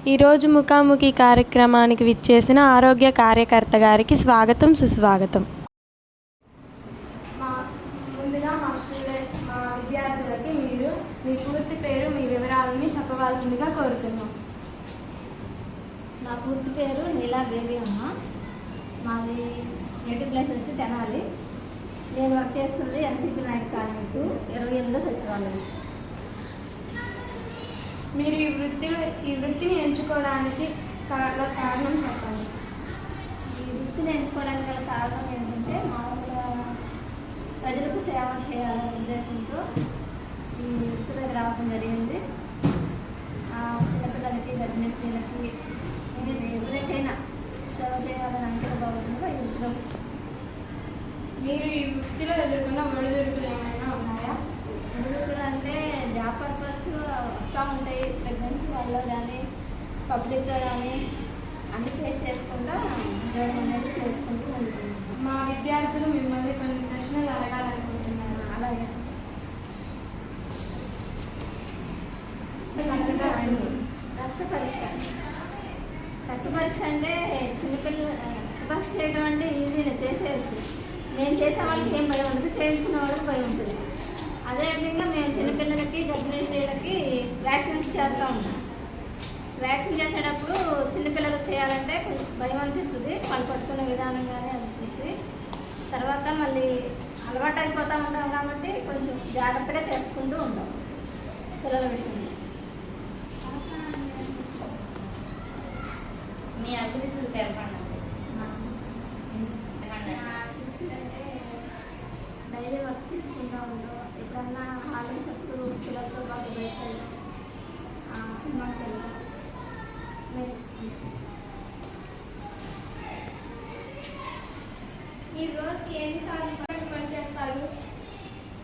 ఈరోజు ముఖాముఖి కార్యక్రమానికి విచ్చేసిన ఆరోగ్య కార్యకర్త గారికి స్వాగతం, సుస్వాగతం. ముందుగా మా విద్యార్థులకి మీరు మీ పూర్తి పేరు, మీ వివరాలని చెప్పవలసిందిగా కోరుతున్నాం. నా పూర్తి పేరు నీలా బేబీ అమ్మ. మాది నేటివ్ ప్లేస్ వచ్చి తెనాలి. నేను వర్క్ చేస్తుంది ఎన్సీపీ నాయక్ కార్మికు 28వ సచివాలయం. మీరు ఈ వృత్తిని ఎంచుకోవడానికి కారణం చెప్పండి. ఈ వృత్తిని ఎంచుకోవడానికి గల కారణం ఏంటంటే మామూలుగా ప్రజలకు సేవ చేయాలనే ఉద్దేశంతో ఈ వృత్తిలోకి రావడం జరిగింది. చిన్నపిల్లలకి, గర్భిణీ స్త్రీలకి, ఎవరికైనా సేవ చేయాలని అంకిత భావంలో ఈ వృత్తిలోకి వచ్చాం. మీరు ఈ వృత్తిలో ఎదుర్కొన్న ఒడిదుడుకులు ఏమైనా ఉన్నాయా? ఒడిదుడుకులు అంటే జాబ్ పర్పస్ వస్తూ ఉంటాయి. ప్రెగ్నెంట్ వాళ్ళు కానీ పబ్లిక్గా కానీ అన్ని ఫేస్ చేసుకుంటూ ఉద్యోగం అనేది చేసుకుంటూ ముందుకు వస్తాం. మా విద్యార్థులు మిమ్మల్ని కొన్ని ప్రశ్నలు అడగాలనుకుంటున్నారు. అలాగే రక్త పరీక్ష అంటే చిన్నపిల్లలు రక్త పరీక్ష చేయడం అంటే ఈజీగా చేసేయచ్చు. మేము చేసే వాళ్ళకి ఏం భయం ఉంటుంది, చేయించుకునే వాళ్ళకి భయం ఉంటుంది. అదేవిధంగా మేము చిన్నపిల్లలకి, గర్భిణీ స్త్రీలకి వ్యాక్సిన్స్ చేస్తూ ఉంటాం. వ్యాక్సిన్ చేసేటప్పుడు చిన్నపిల్లలకు చేయాలంటే కొంచెం భయం అనిపిస్తుంది. వాళ్ళు పట్టుకునే విధానం కానీ అది చూసి తర్వాత మళ్ళీ అలవాటు అయిపోతూ ఉంటాం కాబట్టి కొంచెం జాగ్రత్తగా చేసుకుంటూ ఉంటాం పిల్లల విషయంలో. మీ అభిరుచులు తెలపండి. అంటే డైలీ వర్క్ చేసుకుంటూ ఉంటాం. ఎప్పుడన్నా హాలిడేస్ అప్పుడు పిల్లలతో పాటు బయటకు వెళ్ళాం, సినిమాకి వెళ్ళాం. ఈ రోజుకి ఎన్నిసార్లు పనిచేస్తారు?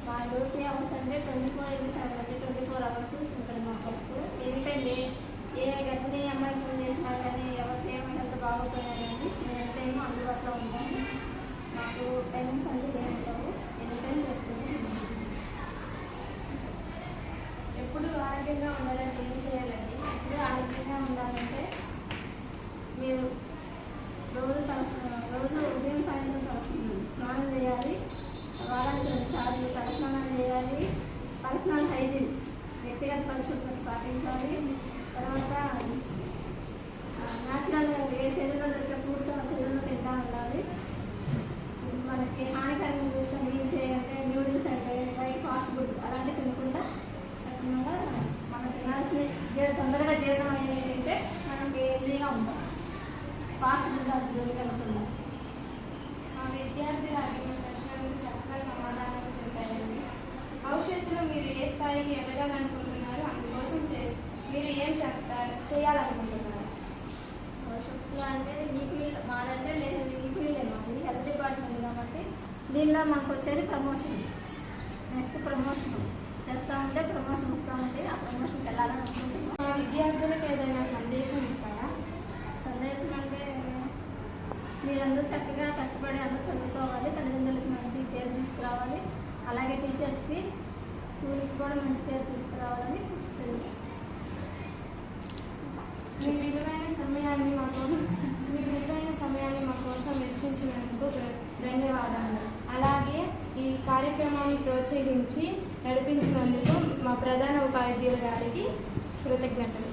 మా డ్యూటీ అవర్స్ అంటే 24/7 అంటే 24 hours ఉంటుంది మా వర్క్. ఎనీటైం ఏ గర్భిణీ అమ్మాయి ఫోన్ చేసినా కానీ, ఎవరికి ఏమైనా హెల్త్ బాగోపోయినా కానీ మేము ఎనీటైం అందుబాటులో ఉంటాము. మాకు టైమింగ్స్ అంటే ఏమి ఉండవు, ఎనీటైం చేస్తుంది. ఎప్పుడు ఆరోగ్యంగా ఉండాలంటే ఏం చేయాలండి? ఎప్పుడు ఆరోగ్యంగా ఉండాలంటే మీరు రోజు ఉదయం సాయంత్రం తలస్నానం స్నానం చేయాలి. వారానికి 2 సార్లు తలస్నానం చేయాలి. పర్సనల్ హైజీన్, వ్యక్తిగత పరిశుభ్రత పాటించాలి. తర్వాత న్యాచురల్గా ఏ సీజన్లో దొరికే ఫ్రూట్స్ ఆ సీజన్లో తింటూ ఉండాలి. మనకి హానికరంగా చూసుకొని అంటే న్యూడిల్స్ అంటే లైక్ ఫాస్ట్ ఫుడ్ అలాంటివి తినకుండా సక్రమంగా మనం తినాల్సిన తొందరగా జీర్ణం అయ్యేది తింటే మనకి ఈజీగా ఉంటాం. ఫాస్ట్ ఫుడ్ అది దొరికెళ్తుంది. మా విద్యార్థులు అడిగిన ప్రశ్నలకు చక్కగా సమాధానం చెప్పారండి. భవిష్యత్తులో మీరు ఏ స్థాయికి ఎదగాలనుకుంటున్నారు? అందుకోసం మీరు ఏం చేయాలనుకుంటున్నారు? భవిష్యత్తులో అంటే ఈ ఫీల్డ్ మాదంటే లేదు, ఈ ఫీల్డ్ మాది హెల్త్ డిపార్ట్మెంట్ కాబట్టి దీనిలో మాకు వచ్చేది ప్రమోషన్స్. నెక్స్ట్ ప్రమోషన్ చేస్తూ ఉంటే ప్రమోషన్ వస్తూ ఉంటే ఆ ప్రమోషన్కి వెళ్ళాలని అనుకుంటున్నాం. మా విద్యార్థులకు ఏదైనా సందేశం ఇస్తారా? సందేశం అంటే మీరందరూ చక్కగా కష్టపడి అందరూ చదువుకోవాలి, తల్లిదండ్రులకి మంచి పేరు తీసుకురావాలి, అలాగే టీచర్స్కి, స్కూల్కి కూడా మంచి పేరు తీసుకురావాలని తెలియజేస్తాం. మీ విలువైన సమయాన్ని మా కోసం వెచ్చించినందుకు ధన్యవాదాలు. అలాగే ఈ కార్యక్రమాన్ని ప్రోత్సహించి నడిపించినందుకు మా ప్రధాన ఉపాధ్యాయుల గారికి కృతజ్ఞతలు.